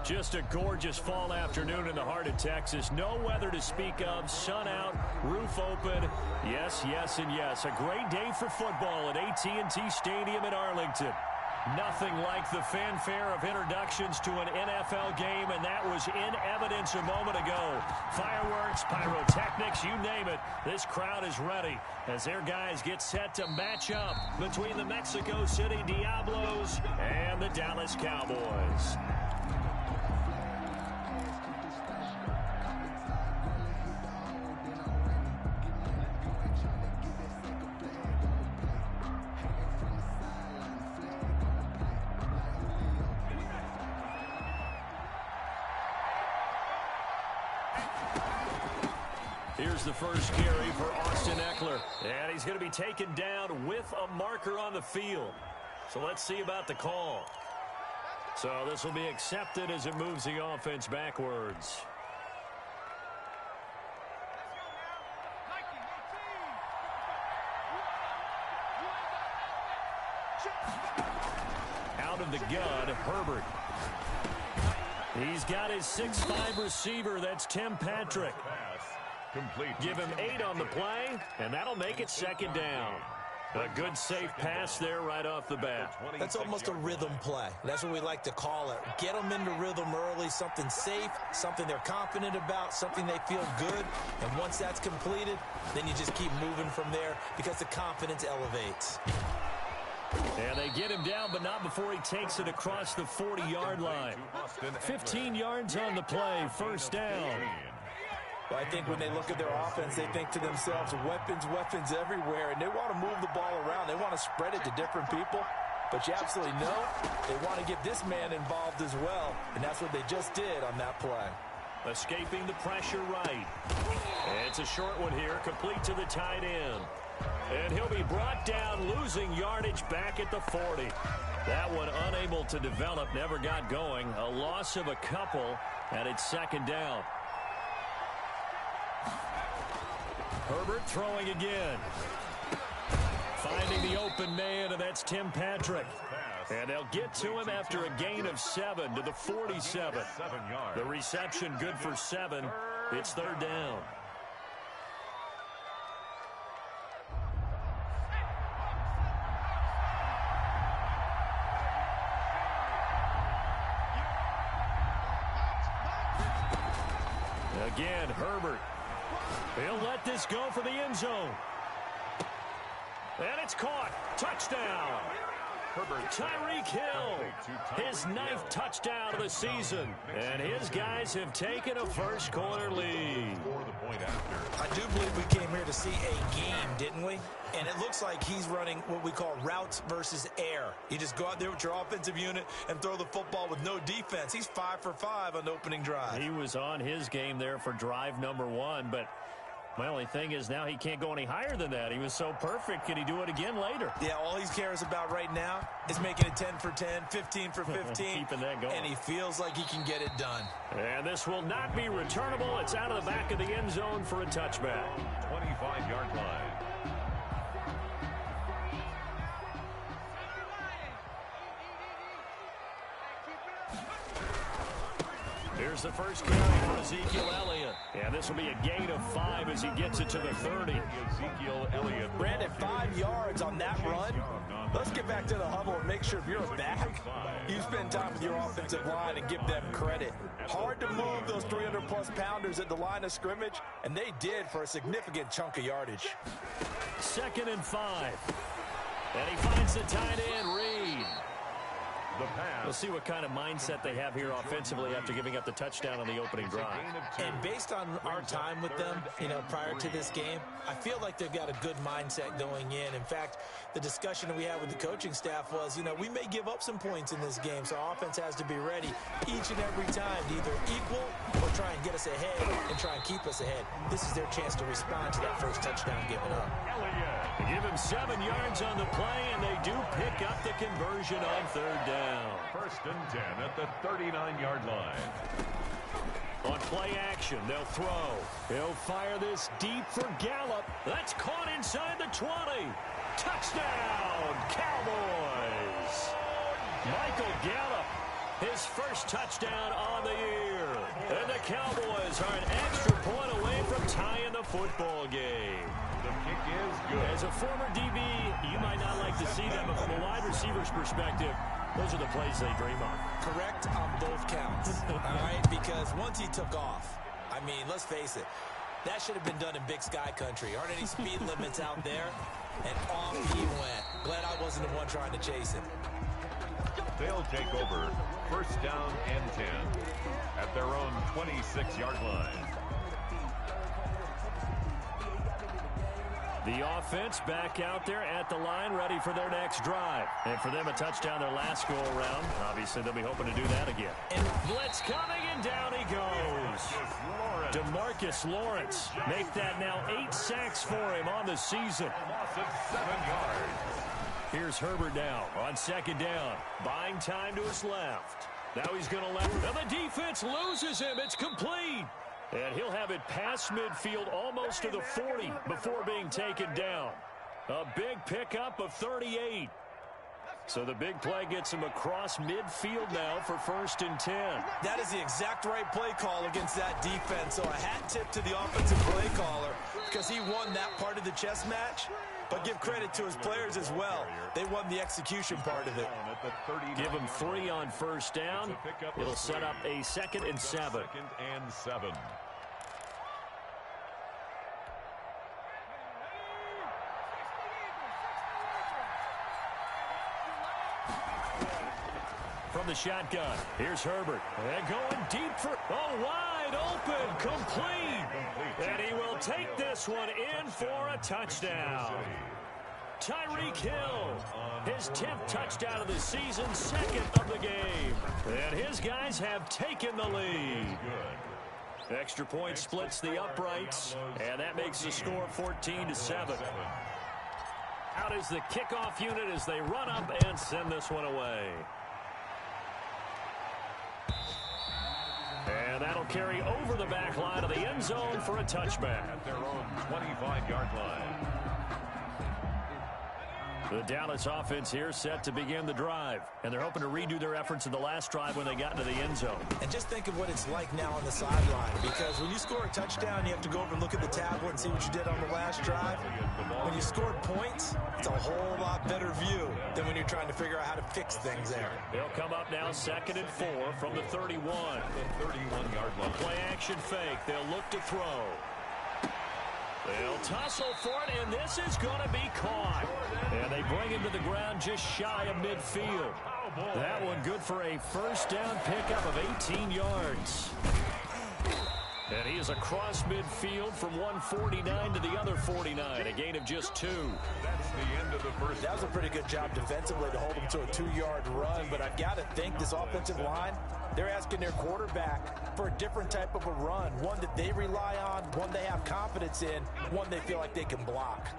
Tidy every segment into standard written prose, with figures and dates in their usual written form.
Just a gorgeous fall afternoon in the heart of Texas. No weather to speak of. Sun out, roof open. Yes, yes, and yes. A great day for football at AT&T Stadium in Arlington. Nothing like the fanfare of introductions to an NFL game, and that was in evidence a moment ago. Fireworks, pyrotechnics, you name it. This crowd is ready as their guys get set to match up between the Mexico City Diablos and the Dallas Cowboys. Here's the first carry for Austin Eckler. And he's going to be taken down with a marker on the field. So let's see about the call. So this will be accepted as it moves the offense backwards. Out of the gun, Herbert. He's got his 6'5" receiver. That's Tim Patrick. Give him 8 on the play, and that'll make it second down. A good, safe pass there right off the bat. That's almost a rhythm play. That's what we like to call it. Get them into rhythm early, something safe, something they're confident about, something they feel good. And once that's completed, then you just keep moving from there because the confidence elevates. And they get him down, but not before he takes it across the 40-yard line. 15 yards on the play, first down. Well, I think when they look at their offense, they think to themselves, weapons, weapons everywhere, and they want to move the ball around. They want to spread it to different people, but you absolutely know they want to get this man involved as well, and that's what they just did on that play. Escaping the pressure right. And it's a short one here, complete to the tight end. And he'll be brought down, losing yardage back at the 40. That one unable to develop, never got going. A loss of a couple, and it's second down. Herbert throwing again. Finding the open man, and that's Tim Patrick. And they'll get to him after a gain of 7 to the 47. The reception good for 7. It's third down. Again, Herbert. He'll let this go for the end zone. And it's caught. Touchdown. Tyreek Hill, his 9th touchdown of the season. And his guys have taken a first-quarter lead. I do believe we came here to see a game, didn't we? And it looks like he's running what we call routes versus air. You just go out there with your offensive unit and throw the football with no defense. He's 5 for 5 on the opening drive. He was on his game there for drive number 1, but my only thing is now he can't go any higher than that. He was so perfect. Can he do it again later? Yeah, all he cares about right now is making it 10 for 10, 15 for 15. Keeping that going. And he feels like he can get it done. And this will not be returnable. It's out of the back of the end zone for a touchback. 25-yard line. Here's the first carry for Ezekiel Elliott. And this will be a gain of 5 as he gets it to the 30. Ezekiel Elliott. Brandon, 5 yards on that run. Let's get back to the huddle and make sure if you're a back, you spend time with your offensive line and give them credit. Hard to move those 300-plus pounders at the line of scrimmage, and they did for a significant chunk of yardage. 2nd and 5. And he finds the tight end, Reed. We'll see what kind of mindset they have here offensively after giving up the touchdown on the opening drive. And based on our time with them, prior to this game, I feel like they've got a good mindset going in. In fact, the discussion that we had with the coaching staff was, we may give up some points in this game, so our offense has to be ready each and every time to either equal or try and get us ahead and try and keep us ahead. This is their chance to respond to that first touchdown given up. They give him 7 yards on the play, and they do pick up the conversion on third down. 1st and 10 at the 39-yard line. On play action, they'll throw. He'll fire this deep for Gallup. That's caught inside the 20. Touchdown, Cowboys. Michael Gallup His first touchdown on the year. And the Cowboys are an extra point away from tying the football game. The kick is good. As a former DB, you might not like to see that, but from a wide receiver's perspective, those are the plays they dream of. Correct on both counts, all right? Because once he took off, I mean, let's face it, that should have been done in Big Sky country. Aren't any speed limits out there? And off he went. Glad I wasn't the one trying to chase him. They'll take over first down and 10 at their own 26-yard line. The offense back out there at the line, ready for their next drive. And for them, a touchdown their last go-around. Obviously, they'll be hoping to do that again. And blitz coming, and down he goes. DeMarcus Lawrence. Make that now 8 sacks for him on the season. Loss of 7 yards. Here's Herbert now on second down. Buying time to his left. Now he's going to left. Now the defense loses him. It's complete. And he'll have it past midfield almost to the 40 before being taken down. A big pickup of 38. So the big play gets him across midfield now for first and 10. That is the exact right play call against that defense. So a hat tip to the offensive play caller because he won that part of the chess match. But give credit to his players as well. They won the execution part of it. Give him 3 on first down. It'll set up a 2nd and 7. 2nd and 7. From the shotgun, here's Herbert. And going deep for, wide open, complete. And he will take this one in for a touchdown. Tyreek Hill, his 10th touchdown of the season, 2nd of the game. And his guys have taken the lead. Extra point splits the uprights, and that makes the score 14-7. Out is the kickoff unit as they run up and send this one away. And that'll carry over the back line of the end zone for a touchback. At their own 25-yard line. The Dallas offense here set to begin the drive. And they're hoping to redo their efforts in the last drive when they got into the end zone. And just think of what it's like now on the sideline. Because when you score a touchdown, you have to go over and look at the tablet and see what you did on the last drive. When you score points, it's a whole lot better view than when you're trying to figure out how to fix things there. They'll come up now 2nd and 4 from the 31. The 31-yard line. Play action fake. They'll look to throw. They'll tussle for it, and this is going to be caught. And they bring him to the ground just shy of midfield. That one good for a first down pickup of 18 yards. And he is across midfield from 149 to the other 49, a gain of just 2. That's the end of the first. That was a pretty good job defensively to hold him to a 2-yard run, but I've got to think this offensive line, they're asking their quarterback for a different type of a run, one that they rely on, one they have confidence in, one they feel like they can block.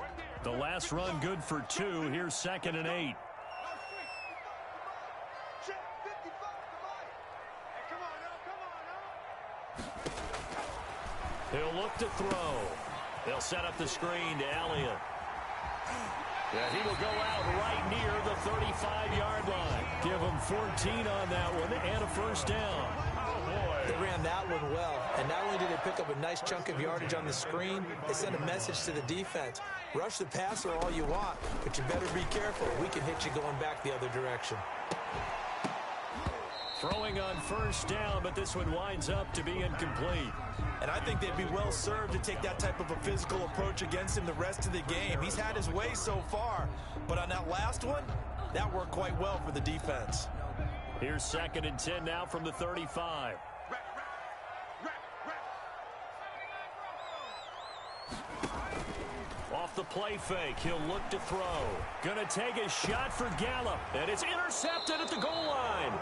The last run good for 2. Here's 2nd and 8. He'll look to throw. They'll set up the screen to Elliott. And he will go out right near the 35-yard line. Give him 14 on that one and a first down. They ran that one well, and not only did they pick up a nice chunk of yardage on the screen, they sent a message to the defense. Rush the passer all you want, but you better be careful. We can hit you going back the other direction. Throwing on first down, but this one winds up to be incomplete. And I think they'd be well served to take that type of a physical approach against him the rest of the game. He's had his way so far, but on that last one, that worked quite well for the defense. Here's 2nd and 10 now from the 35. Off the play fake, he'll look to throw. Gonna take a shot for Gallup, and it's intercepted at the goal line.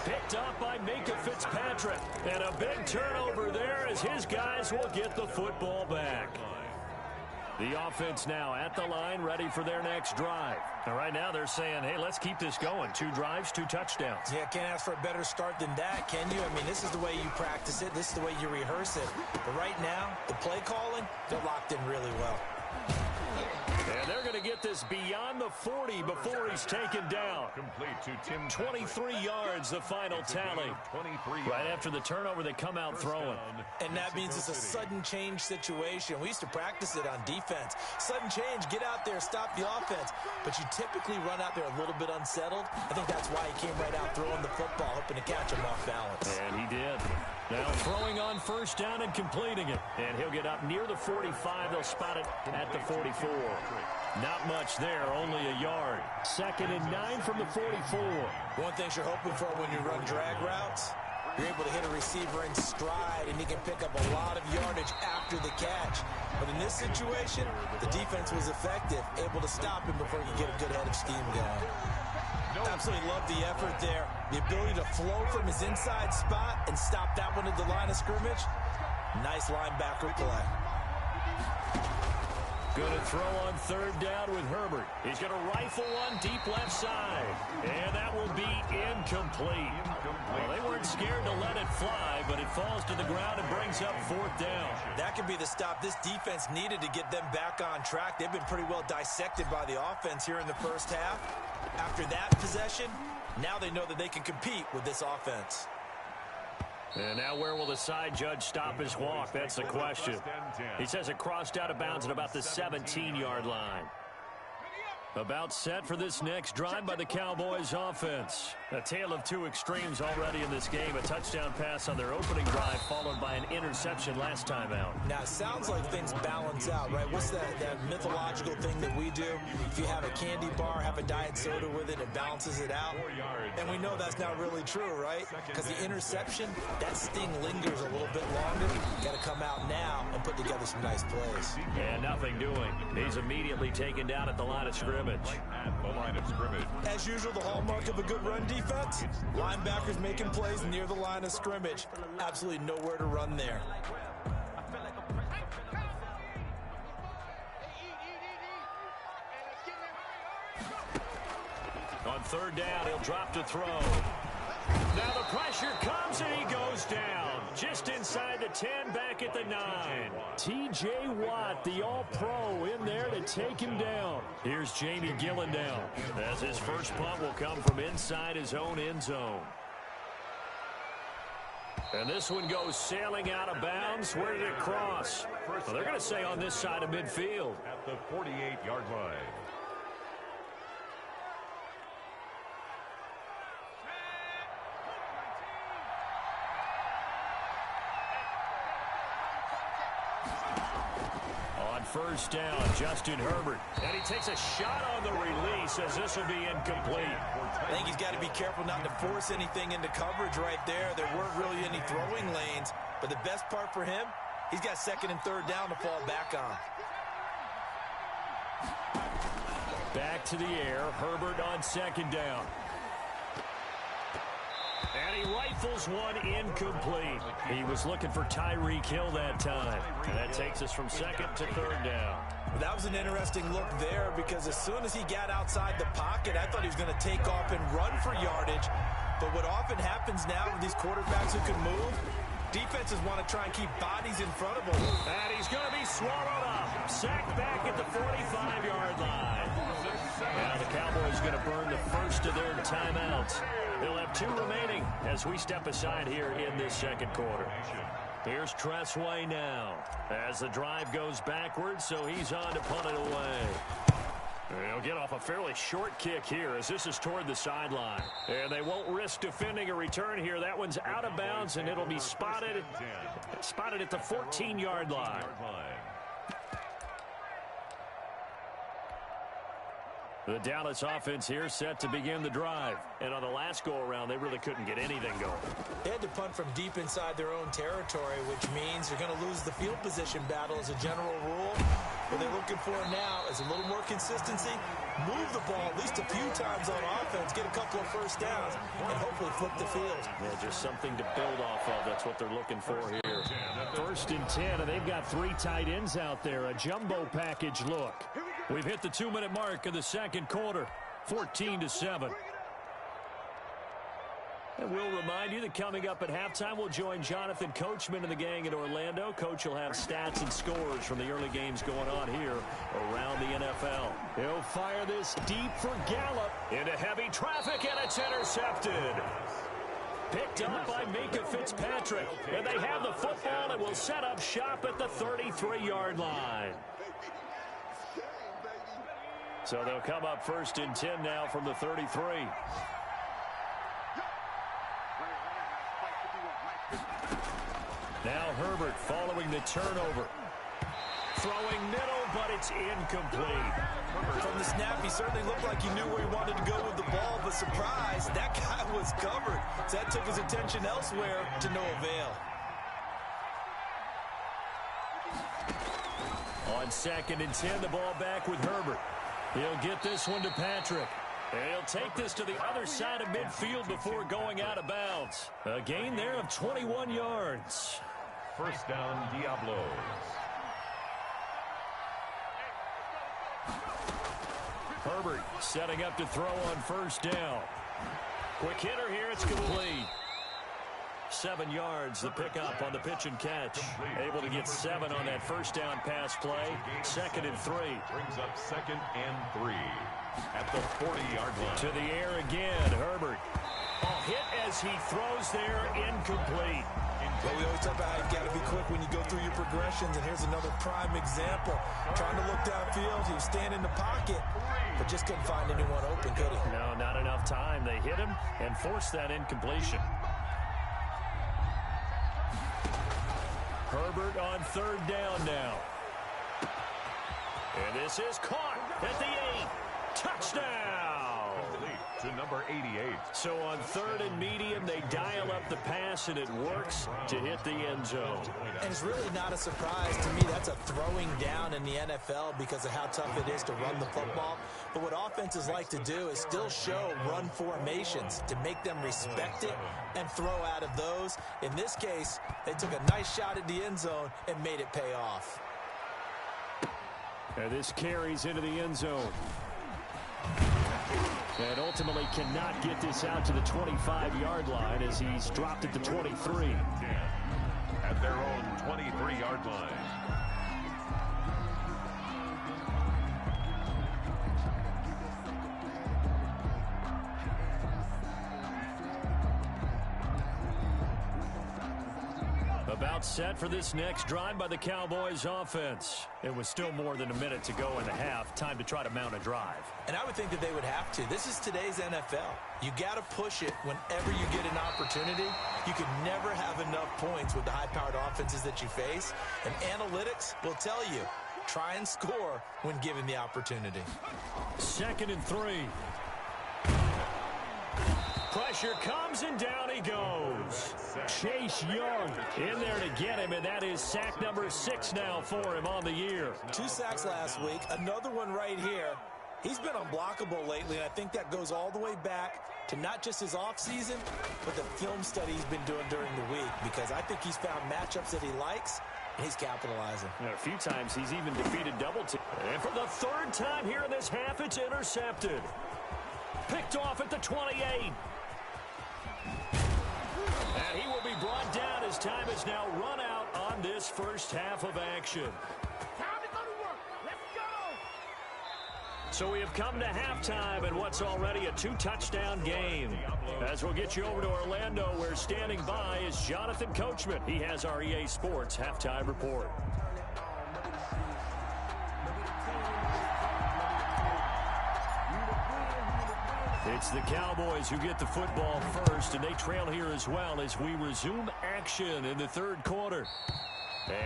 Picked up by Minka Fitzpatrick, and a big turnover there as his guys will get the football back. The offense now at the line, ready for their next drive. And right now they're saying, hey, let's keep this going. 2 drives, 2 touchdowns. Yeah, can't ask for a better start than that, can you? I mean, this is the way you practice it. This is the way you rehearse it. But right now, the play calling, they're locked in really well. And they're going to get this beyond the 40 before he's taken down. Complete to Tim. 23 yards, the final tally. 23 right after the turnover, they come out throwing. And that means it's a sudden change situation. We used to practice it on defense. Sudden change, get out there, stop the offense. But you typically run out there a little bit unsettled. I think that's why he came right out throwing the football, hoping to catch him off balance. And he did. Now throwing on first down and completing it. And he'll get up near the 45. They'll spot it at the 44. Not much there, only a yard. 2nd and 9 from the 44. One thing you're hoping for when you run drag routes, you're able to hit a receiver in stride, and he can pick up a lot of yardage after the catch. But in this situation, the defense was effective, able to stop him before he could get a good head of steam going. Absolutely love the effort there. The ability to flow from his inside spot and stop that one at the line of scrimmage. Nice linebacker play. Going to throw on 3rd down with Herbert. He's going to rifle one deep left side. And that will be incomplete. Well, they weren't scared to let it fly, but it falls to the ground and brings up 4th down. That could be the stop this defense needed to get them back on track. They've been pretty well dissected by the offense here in the first half. After that possession, now they know that they can compete with this offense. And now where will the side judge stop his walk? That's the question. He says it crossed out of bounds at about the 17-yard line. About set for this next drive by the Cowboys offense. A tale of two extremes already in this game. A touchdown pass on their opening drive followed by an interception last time out. Now, it sounds like things balance out, right? What's that mythological thing that we do? If you have a candy bar, have a diet soda with it, it balances it out. And we know that's not really true, right? Because the interception, that sting lingers a little bit longer. Got to come out now and put together some nice plays. And nothing doing. He's immediately taken down at the line of scrimmage. At the line of scrimmage. As usual, the hallmark of a good run defense, linebackers making plays near the line of scrimmage. Absolutely nowhere to run there. On 3rd down, he'll drop to throw. Now the pressure comes and he goes down. Just inside the 10, back at the 9. T.J. Watt, the all-pro, in there to take him down. Here's Jamie Gillen down, as his first punt will come from inside his own end zone. And this one goes sailing out of bounds. Where did it cross? Well, they're going to say on this side of midfield. At the 48-yard line. First down, Justin Herbert. And he takes a shot on the release as this will be incomplete. I think he's got to be careful not to force anything into coverage right there. There weren't really any throwing lanes. But the best part for him, he's got 2nd and 3rd down to fall back on. Back to the air. Herbert on 2nd down. And he rifles one incomplete. He was looking for Tyreek Hill that time. And that takes us from 2nd to 3rd down. That was an interesting look there because as soon as he got outside the pocket, I thought he was going to take off and run for yardage. But what often happens now with these quarterbacks who can move, defenses want to try and keep bodies in front of them. And he's going to be swallowed up. Sacked back at the 45-yard line. Now the Cowboys going to burn the first of their timeouts. They'll have 2 remaining as we step aside here in this 2nd quarter. Here's Tressway now as the drive goes backwards, so he's on to punt it away. He'll get off a fairly short kick here as this is toward the sideline. And they won't risk defending a return here. That one's out of bounds, and it'll be spotted at the 14-yard line. The Dallas offense here set to begin the drive. And on the last go-around, they really couldn't get anything going. They had to punt from deep inside their own territory, which means they're going to lose the field position battle as a general rule. What they're looking for now is a little more consistency, move the ball at least a few times on offense, get a couple of first downs, and hopefully flip the field. Yeah, just something to build off of. That's what they're looking for here. 1st and 10, and they've got 3 tight ends out there. A jumbo package look. We've hit the 2-minute mark of the 2nd quarter, 14-7. And we'll remind you that coming up at halftime, we'll join Jonathan Coachman and the gang in Orlando. Coach will have stats and scores from the early games going on here around the NFL. He'll fire this deep for Gallup into heavy traffic, and it's intercepted. Picked up by Minka Fitzpatrick. And they have the football and will set up shop at the 33-yard line. So they'll come up 1st and 10 now from the 33. Now Herbert following the turnover. Throwing middle, but it's incomplete. From the snap, he certainly looked like he knew where he wanted to go with the ball, but surprise, that guy was covered. So that took his attention elsewhere to no avail. On 2nd and 10, the ball back with Herbert. He'll get this one to Patrick. And he'll take this to the other side of midfield before going out of bounds. A gain there of 21 yards. 1st down, Diablos. Herbert setting up to throw on 1st down. Quick hitter here. It's complete. 7 yards, the pickup on the pitch and catch. Able to get 7 on that 1st down pass play. 2nd and 3. Brings up 2nd and 3 at the 40-yard line. To the air again, Herbert. Hit as he throws there, incomplete. Well, we always talk about how you've got to be quick when you go through your progressions, and here's another prime example. Trying to look downfield, he was standing in the pocket, but just couldn't find anyone open, could he? No, not enough time. They hit him and forced that incompletion. Herbert on 3rd down now. And this is caught at the 8. Touchdown! To number 88. So on 3rd and medium, they dial up the pass, and it works to hit the end zone. And it's really not a surprise to me. That's a throwing down in the NFL because of how tough it is to run the football. But what offenses like to do is still show run formations to make them respect it and throw out of those. In this case, they took a nice shot at the end zone and made it pay off. And this carries into the end zone. And ultimately cannot get this out to the 25-yard line as he's dropped at the 23. At their own 23-yard line. About set for this next drive by the Cowboys offense. It was still more than a minute to go in the half. Time to try to mount a drive. And I would think that they would have to. This is today's NFL. You got to push it whenever you get an opportunity. You can never have enough points with the high-powered offenses that you face. And analytics will tell you, try and score when given the opportunity. 2nd and 3. Pressure comes, and down he goes. Chase Young in there to get him, and that is sack number 6 now for him on the year. 2 sacks last week, another one right here. He's been unblockable lately, and I think that goes all the way back to not just his offseason, but the film study he's been doing during the week, because I think he's found matchups that he likes, and he's capitalizing. A few times he's even defeated double team. And for the 3rd time here in this half, it's intercepted. Picked off at the 28. And he will be brought down as time is now run out on this first half of action. Time to go to work. Let's go. So we have come to halftime in what's already a 2-touchdown game. As we'll get you over to Orlando, where standing by is Jonathan Coachman. He has our EA Sports halftime report. It's the Cowboys who get the football first, and they trail here as well as we resume action in the 3rd quarter.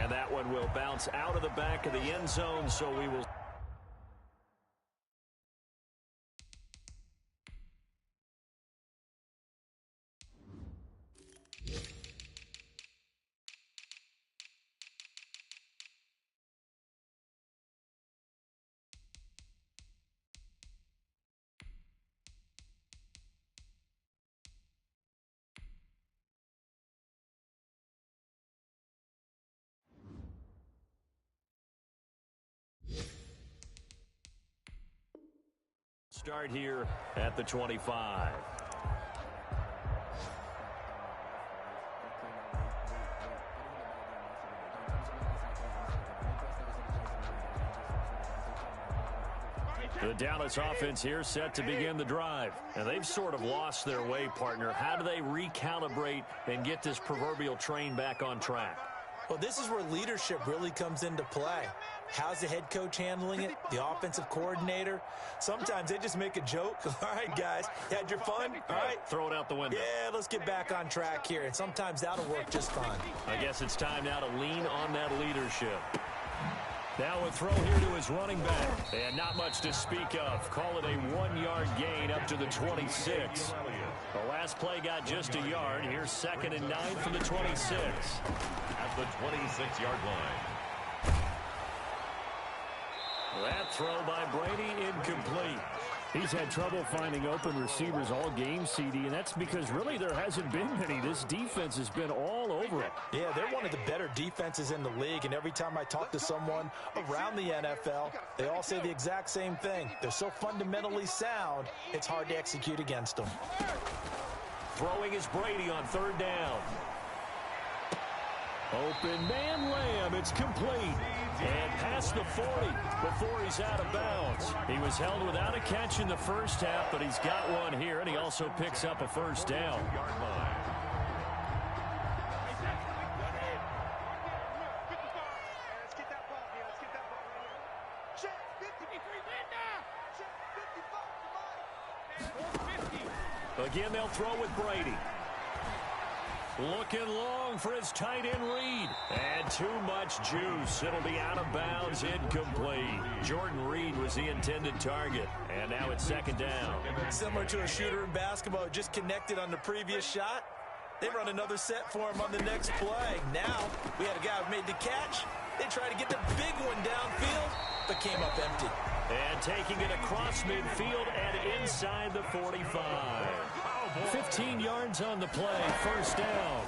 And that one will bounce out of the back of the end zone, so we will... Start here at the 25. The Dallas offense here set to begin the drive. And they've sort of lost their way, partner. How do they recalibrate and get this proverbial train back on track? Well, this is where leadership really comes into play. How's the head coach handling it? The offensive coordinator? Sometimes they just make a joke. All right, guys, had your fun? All right. Throw it out the window. Yeah, let's get back on track here. And sometimes that'll work just fine. I guess it's time now to lean on that leadership. Now a throw here to his running back. And not much to speak of. Call it a 1-yard gain up to the 26. The last play got just a yard. Here's 2nd and 9 from the 26. At the 26-yard line. That throw by Brady incomplete. He's had trouble finding open receivers all game, CD, and that's because really there hasn't been many. This defense has been all over it. Yeah, they're one of the better defenses in the league, and every time I talk to someone around the NFL, they all say the exact same thing. They're so fundamentally sound, it's hard to execute against them. Throwing is Brady on 3rd down. Open man Lamb, it's complete. And past the 40 before he's out of bounds. He was held without a catch in the first half, but he's got one here, and he also picks up a 1st down. Again, they'll throw with Brady. Looking long for his tight end Reed. And too much juice. It'll be out of bounds, incomplete. Jordan Reed was the intended target. And now it's 2nd down. Similar to a shooter in basketball, just connected on the previous shot. They run another set for him on the next play. Now, we had a guy who made the catch. They tried to get the big one downfield, but came up empty. And taking it across midfield and inside the 45. 15 yards on the play, 1st down.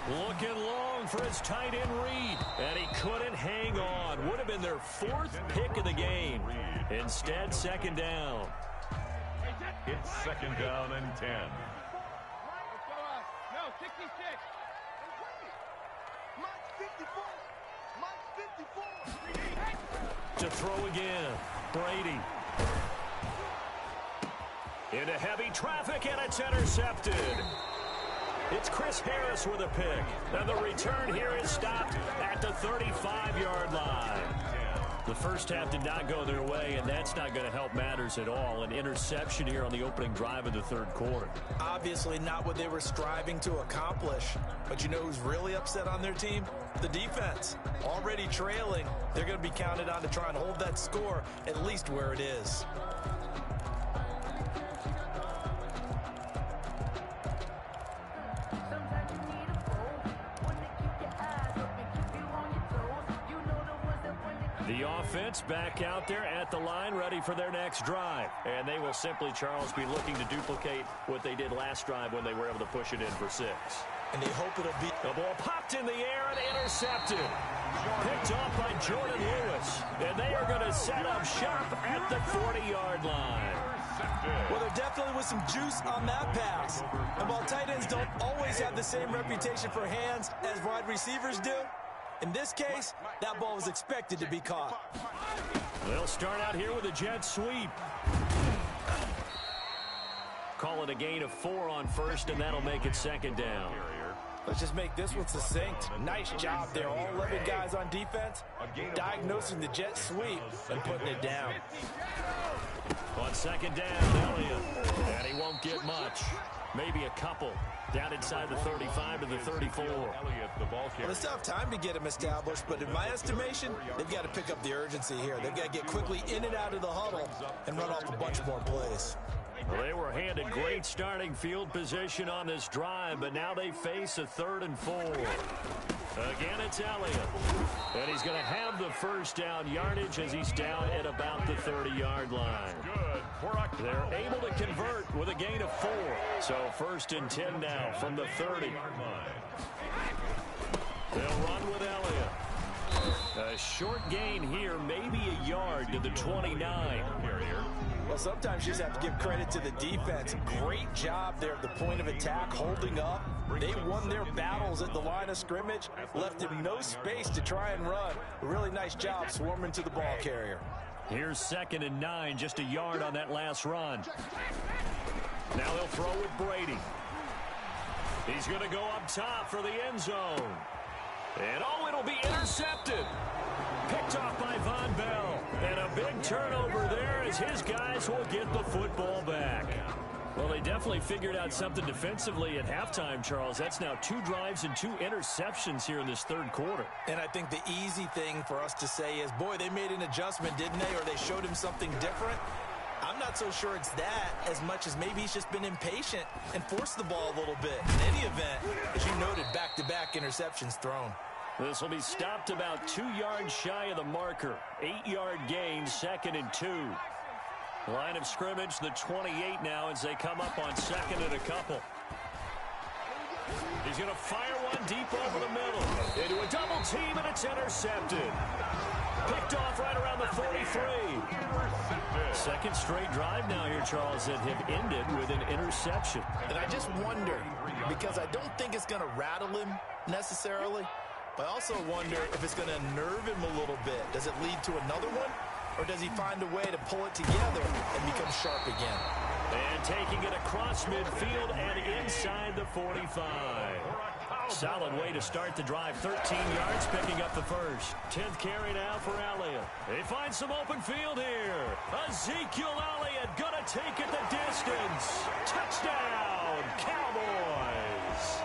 Looking long for his tight end Reed, and he couldn't hang on. Would have been their 4th pick of the game. Instead, 2nd down. It's 2nd down and 10. No, 66. To throw again, Brady. Into heavy traffic, and it's intercepted. It's Chris Harris with a pick. And the return here is stopped at the 35-yard line. The first half did not go their way, and that's not going to help matters at all. An interception here on the opening drive of the 3rd quarter. Obviously not what they were striving to accomplish. But you know who's really upset on their team? The defense. Already trailing, they're going to be counted on to try and hold that score at least where it is. The offense back out there at the line, ready for their next drive. And they will simply, Charles, be looking to duplicate what they did last drive when they were able to push it in for 6. And they hope it'll be... The ball popped in the air and intercepted. Picked off by Jordan Lewis. And they are going to set up shop at the 40-yard line. Well, there definitely was some juice on that pass. And while tight ends don't always have the same reputation for hands as wide receivers do, in this case, that ball was expected to be caught. They'll start out here with a jet sweep. Call it a gain of 4 on 1st, and that'll make it 2nd down. Let's just make this one succinct. Nice job there. All 11 guys on defense diagnosing the jet sweep and putting it down. On 2nd down, Elliott. And he won't get much. Maybe a couple. Down inside the 35 to the 34. Well, they still have time to get him established, but in my estimation, they've got to pick up the urgency here. They've got to get quickly in and out of the huddle and run off a bunch more plays. Well, they were handed great starting field position on this drive, but now they face a 3rd and 4. Again, it's Elliott. And he's going to have the 1st down yardage as he's down at about the 30-yard line. They're able to convert with a gain of 4. So 1st and 10 now from the 30. They'll run with Elliott. A short gain here, maybe a yard to the 29. Well, sometimes you just have to give credit to the defense. Great job there at the point of attack, holding up. They won their battles at the line of scrimmage, left him no space to try and run. A really nice job swarming to the ball carrier. Here's 2nd and 9, just a yard on that last run. Now they'll throw with Brady. He's going to go up top for the end zone. And it'll be intercepted. Picked off by Von Bell. And a big turnover there as his guys will get the football back. Well, they definitely figured out something defensively at halftime, Charles. That's now 2 drives and 2 interceptions here in this third quarter. And I think the easy thing for us to say is, boy, they made an adjustment, didn't they? Or they showed him something different. I'm not so sure it's that as much as maybe he's just been impatient and forced the ball a little bit. In any event, as you noted, back-to-back interceptions thrown. This will be stopped about 2 yards shy of the marker. 8-yard gain, 2nd and 2. Line of scrimmage, the 28 now as they come up on 2nd and a couple. He's going to fire one deep over the middle. Into a double team, and it's intercepted. Picked off right around the 43. Second straight drive now here, Charles, that have ended with an interception. And I just wonder, because I don't think it's going to rattle him necessarily, but I also wonder if it's going to nerve him a little bit. Does it lead to another one? Or does he find a way to pull it together and become sharp again? And taking it across midfield and inside the 45. Solid way to start the drive. 13 yards, picking up the first. 10th carry now for Elliott. They find some open field here. Ezekiel Elliott gonna take it the distance. Touchdown, Cowboys.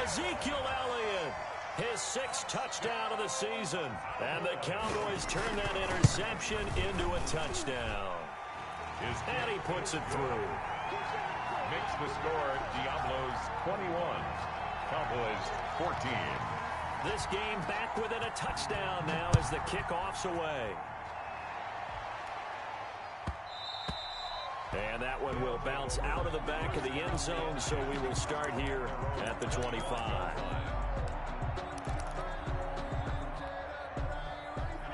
Ezekiel Elliott, his 6th touchdown of the season. And the Cowboys turn that interception into a touchdown. And he puts it through. Makes the score Diablos 21. Cowboys 14. This game back within a touchdown now as the kickoff's away. And that one will bounce out of the back of the end zone, so we will start here at the 25.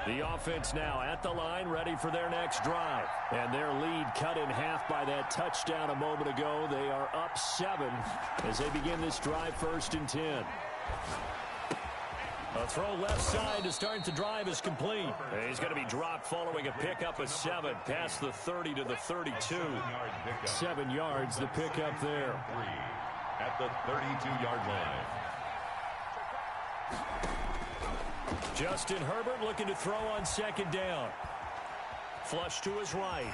The offense now at the line, ready for their next drive. And their lead cut in half by that touchdown a moment ago. They are up 7 as they begin this drive, 1st and 10. A throw left side to start the drive is complete. He's going to be dropped following a pickup of 7 past the 30 to the 32. 7 yards, the pickup there. At the 32-yard line. Justin Herbert looking to throw on 2nd down. Flush to his right.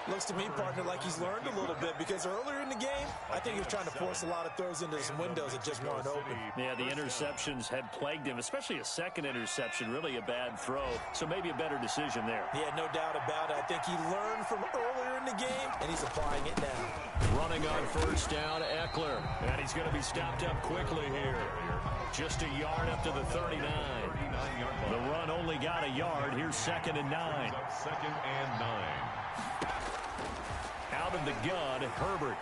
Looks to me, partner, like he's learned a little bit, because earlier in the game, I think he was trying to force a lot of throws into some windows that just weren't open. Yeah, the interceptions had plagued him, especially a 2nd interception, really a bad throw. So maybe a better decision there. Yeah, no doubt about it. I think he learned from earlier in the game, and he's applying it now. Running on 1st down, Eckler. And he's going to be stopped up quickly here. Just a yard up to the 39. The run only got a yard. Here's 2nd and 9. 2nd and 9. Out of the gun, Herbert.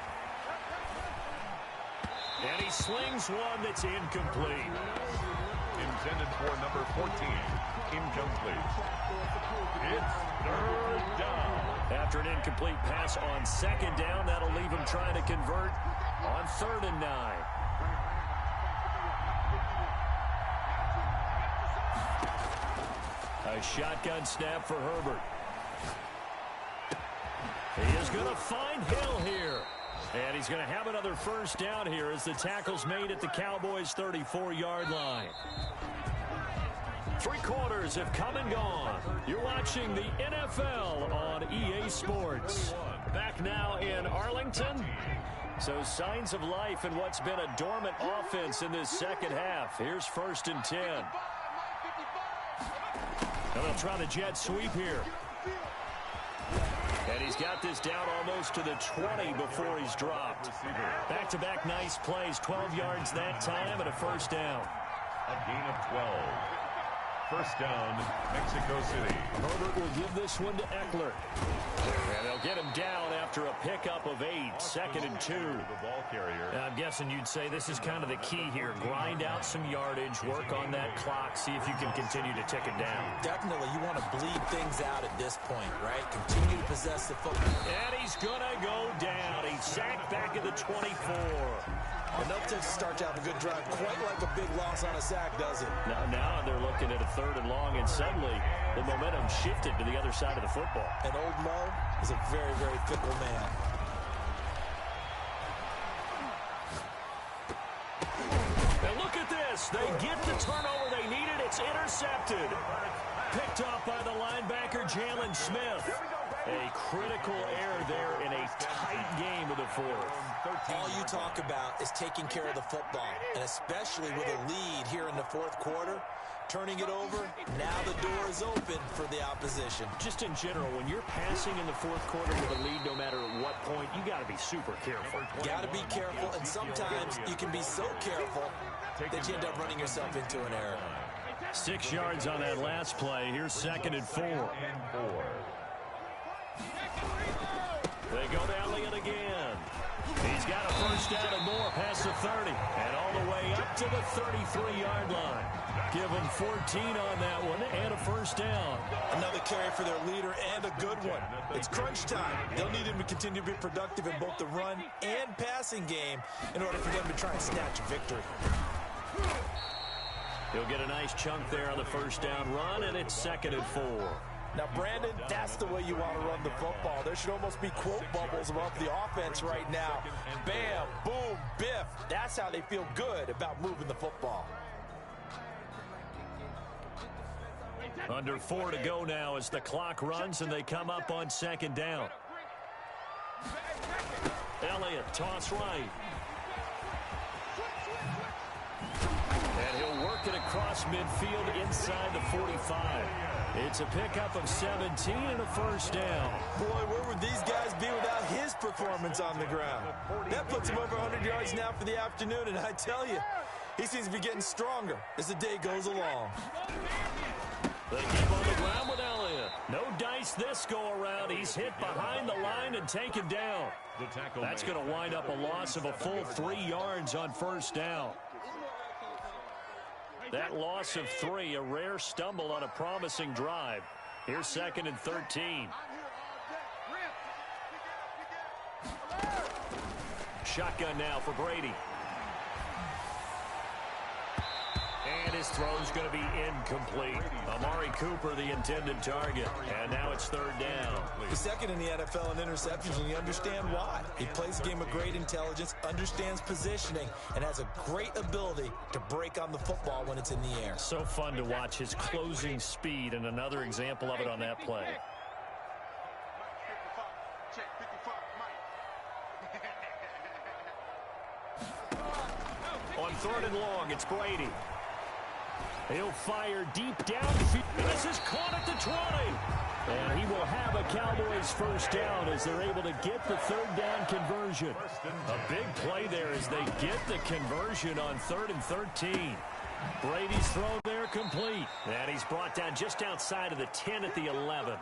And he slings one that's incomplete. Intended for number 14. Incomplete. It's 3rd down. After an incomplete pass on 2nd down, that'll leave him trying to convert on 3rd and 9. A shotgun snap for Herbert. He is going to find Hill here. And he's going to have another 1st down here as the tackle's made at the Cowboys' 34-yard line. 3 quarters have come and gone. You're watching the NFL on EA Sports. Back now in Arlington. So signs of life in what's been a dormant offense in this second half. Here's 1st and 10. And they'll try the jet sweep here. And he's got this down almost to the 20 before he's dropped. Back-to-back nice plays, 12 yards that time and a 1st down. A gain of 12. 1st down, Mexico City. Herbert will give this one to Eckler. And they'll get him down after a pickup of 8. 2nd and 2. The ball carrier. I'm guessing you'd say this is kind of the key here. Grind out some yardage, work on that clock, see if you can continue to tick it down. Definitely, you want to bleed things out at this point, right? Continue to possess the football. And he's going to go down. He's sacked back at the 24. Enough to start to have a good drive. Quite like a big loss on a sack, does it? Now they're looking at a 3rd and long, and suddenly the momentum shifted to the other side of the football. And old Mo is a very, very fickle man. And look at this. They get the turnover they needed. It's intercepted. Picked off by the linebacker, Jalen Smith. A critical error there in a tight game of the 4th. All you talk about is taking care of the football, and especially with a lead here in the 4th quarter, turning it over, now the door is open for the opposition. Just in general, when you're passing in the 4th quarter with a lead, no matter at what point, you got to be super careful. Got to be careful, and sometimes you can be so careful that you end up running yourself into an error. 6 yards on that last play. Here's 2nd and 4. They go to Elliott again. He's got a 1st down and more past the 30. And all the way up to the 33-yard line. Give them 14 on that one and a 1st down. Another carry for their leader and a good one. It's crunch time. They'll need him to continue to be productive in both the run and passing game in order for them to try and snatch a victory. He'll get a nice chunk there on the 1st down run, and it's 2nd and 4. Now, Brandon, that's the way you want to run the football. There should almost be quote bubbles above the offense right now. Bam, boom, biff. That's how they feel good about moving the football. Under 4 to go now as the clock runs and they come up on 2nd down. Elliott, toss right. And he'll work it across midfield inside the 45. It's a pickup of 17 and a 1st down. Boy, where would these guys be without his performance on the ground? That puts him over 100 yards now for the afternoon, and I tell you, he seems to be getting stronger as the day goes along. They keep on the ground with Elliott. No dice this go-around. He's hit behind the line and taken down. That's going to wind up a loss of a full 3 yards on 1st down. That loss of 3, a rare stumble on a promising drive. Here's 2nd and 13. Shotgun now for Brady. And his throw's going to be incomplete. Amari Cooper, the intended target. And now it's 3rd down. He's 2nd in the NFL in interceptions, and you understand why. He plays a game of great intelligence, understands positioning, and has a great ability to break on the football when it's in the air. So fun to watch his closing speed, and another example of it on that play. On 3rd and long, it's Brady. He'll fire deep downfield. This is caught at the 20. And he will have a Cowboys 1st down as they're able to get the 3rd down conversion. A big play there as they get the conversion on 3rd and 13. Brady's throw there complete. And he's brought down just outside of the 10 at the 11.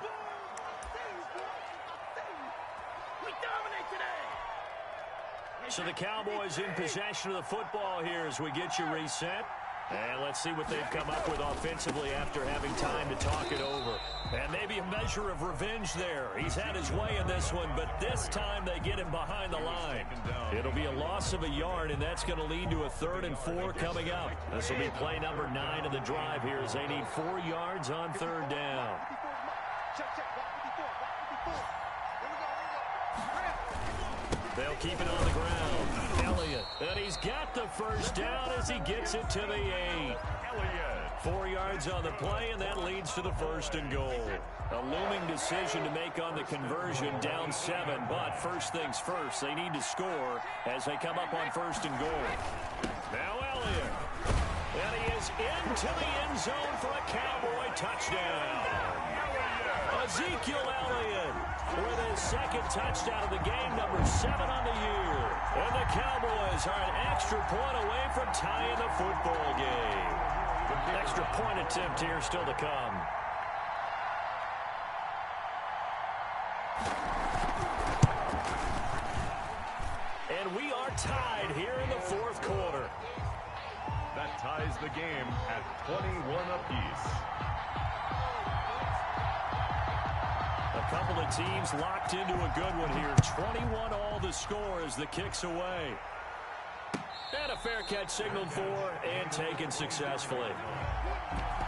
So the Cowboys in possession of the football here as we get you reset. And let's see what they've come up with offensively after having time to talk it over. And maybe a measure of revenge there. He's had his way in this one, but this time they get him behind the line. It'll be a loss of a yard, and that's going to lead to a 3rd and 4 coming up. This will be play number 9 of the drive here as they need 4 yards on 3rd down. They'll keep it on the ground. Elliott. And he's got the 1st down as he gets it to the 8. 4 yards on the play, and that leads to the 1st and goal. A looming decision to make on the conversion, down 7. But first things first, they need to score as they come up on 1st and goal. Now Elliott. And he is into the end zone for a Cowboy touchdown. Ezekiel Elliott with his 2nd touchdown of the game, number 7 on the year. And the Cowboys are an extra point away from tying the football game. Extra point attempt here still to come. tied here in the fourth quarter. That ties the game at 21 apiece. A couple of teams locked into a good one here. 21 all the score as the kick's away. And a fair catch signaled for and taken successfully.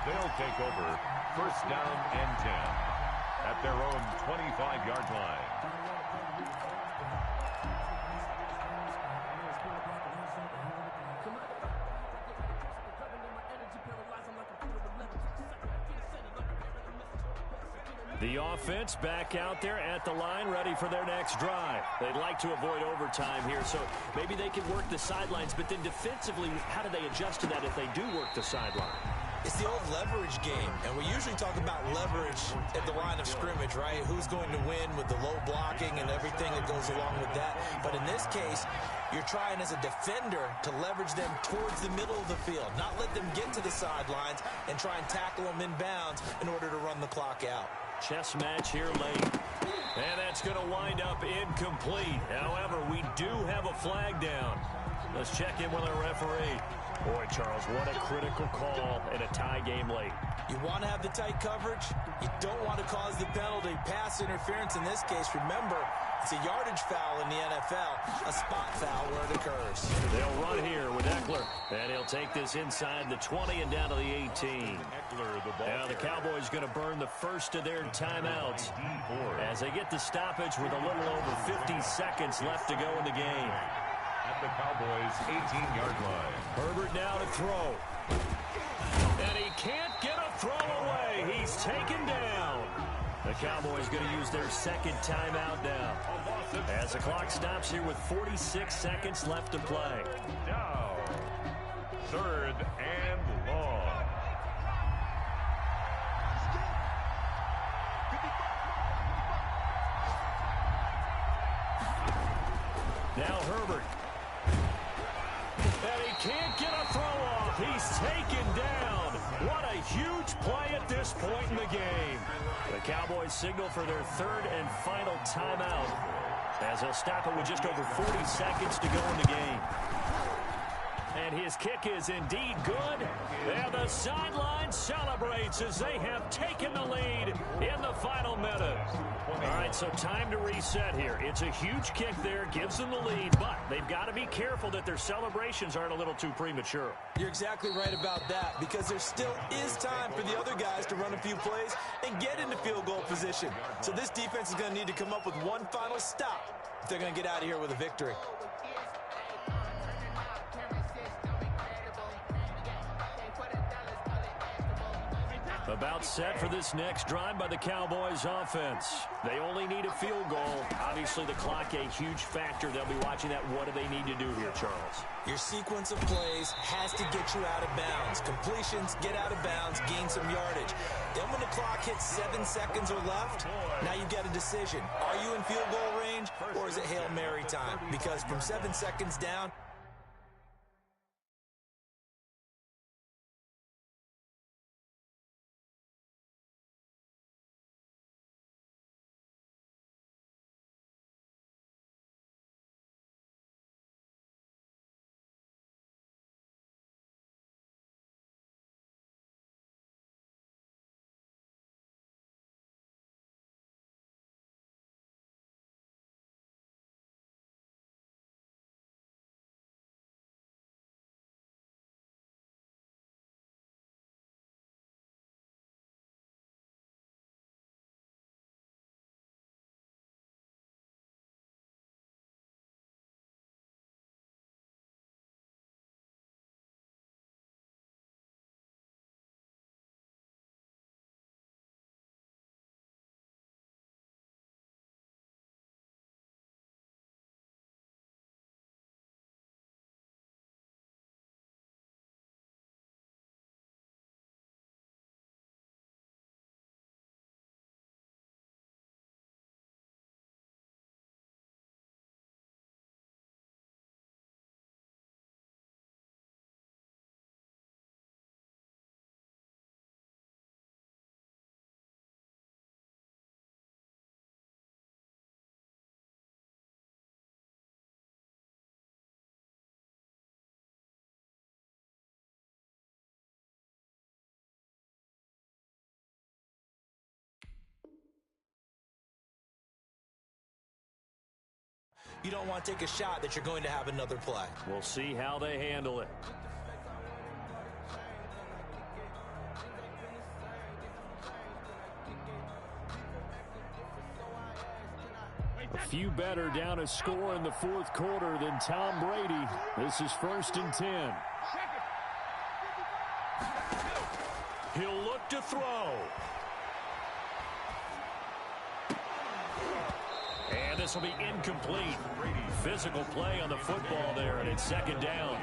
They'll take over first down and 10 at their own 25-yard line. The offense back out there at the line, ready for their next drive. They'd like to avoid overtime here, so maybe they can work the sidelines, but then defensively, how do they adjust to that if they do work the sideline? It's the old leverage game, and we usually talk about leverage at the line of scrimmage, right? Who's going to win with the low blocking and everything that goes along with that. But in this case, you're trying as a defender to leverage them towards the middle of the field, not let them get to the sidelines and try and tackle them in bounds in order to run the clock out. Chess match here late. And that's going to wind up incomplete. However, we do have a flag down. Let's check in with our referee. Boy, Charles, what a critical call in a tie game late. You want to have the tight coverage. You don't want to cause the penalty. Pass interference in this case. Remember, it's a yardage foul in the NFL, a spot foul where it occurs. They'll run here with Eckler, and he'll take this inside the 20 and down to the 18. Now the Cowboys going to burn the first of their timeouts as they get the stoppage with a little over 50 seconds left to go in the game. At the Cowboys' 18-yard line. Herbert now to throw. And he can't get a throw away. He's taken down. The Cowboys going to use their second timeout now as the clock stops here with 46 seconds left to play. Down. Third and long. Now Herbert. And he can't get a throw off. He's taken down. What a huge play at this point in the game. The Cowboys signal for their third and final timeout as they'll stop it with just over 40 seconds to go in the game. And his kick is indeed good. And the sideline celebrates as they have taken the lead in the final minute. All right, so time to reset here. It's a huge kick there, gives them the lead, but they've got to be careful that their celebrations aren't a little too premature. You're exactly right about that, because there still is time for the other guys to run a few plays and get into field goal position. So this defense is going to need to come up with one final stop if they're going to get out of here with a victory. About set for this next drive by the Cowboys offense. They only need a field goal. Obviously, the clock a huge factor. They'll be watching that. What do they need to do here, Charles? Your sequence of plays has to get you out of bounds. Completions, get out of bounds, gain some yardage. Then when the clock hits 7 seconds or left, now you've got a decision. Are you in field goal range, or is it Hail Mary time? Because from 7 seconds down, you don't want to take a shot that you're going to have another play. We'll see how they handle it. Few better down a score in the fourth quarter than Tom Brady. This is 1st and 10. He'll look to throw. And this will be incomplete. Physical play on the football there, and it's 2nd down.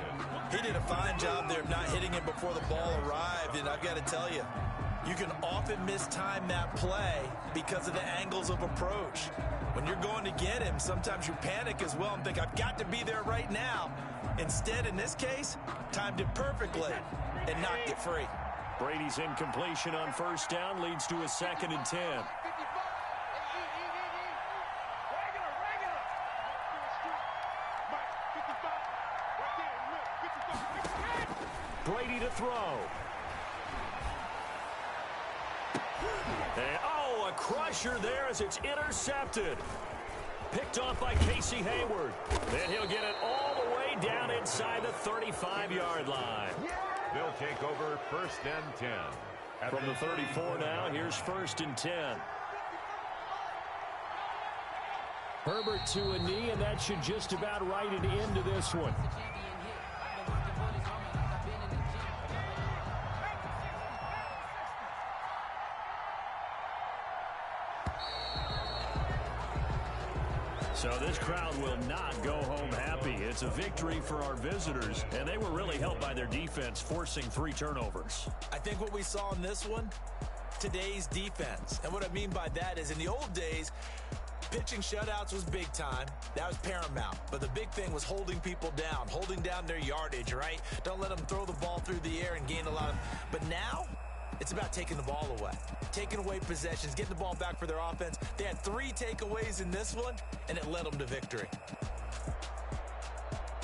He did a fine job there of not hitting it before the ball arrived, and I've got to tell you, you can often mistime that play because of the angles of approach. When you're going to get him, sometimes you panic as well and think, I've got to be there right now. Instead, in this case, timed it perfectly and knocked it free. Brady's incompletion on 1st down leads to a 2nd and 10. Brady to throw. And, a crusher there as it's intercepted. Picked off by Casey Hayward. Then he'll get it all the way down inside the 35-yard line. They'll take over 1st and 10. From the 34 now, here's 1st and 10. Herbert to a knee, and that should just about write it into this one. So this crowd will not go home happy. It's a victory for our visitors, and they were really helped by their defense, forcing 3 turnovers. I think what we saw in this one, today's defense. And what I mean by that is in the old days, pitching shutouts was big time. That was paramount. But the big thing was holding people down, holding down their yardage, right? Don't let them throw the ball through the air and gain a lot of... But now, it's about taking the ball away, taking away possessions, getting the ball back for their offense. They had 3 takeaways in this one, and it led them to victory.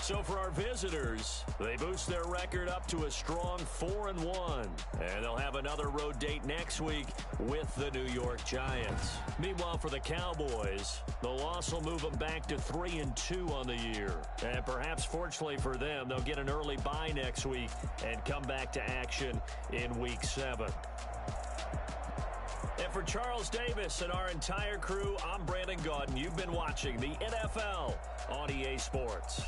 So for our visitors, they boost their record up to a strong 4-1. And they'll have another road date next week with the New York Giants. Meanwhile, for the Cowboys, the loss will move them back to 3-2 on the year. And perhaps fortunately for them, they'll get an early bye next week and come back to action in Week 7. And for Charles Davis and our entire crew, I'm Brandon Gaudin. You've been watching the NFL on EA Sports.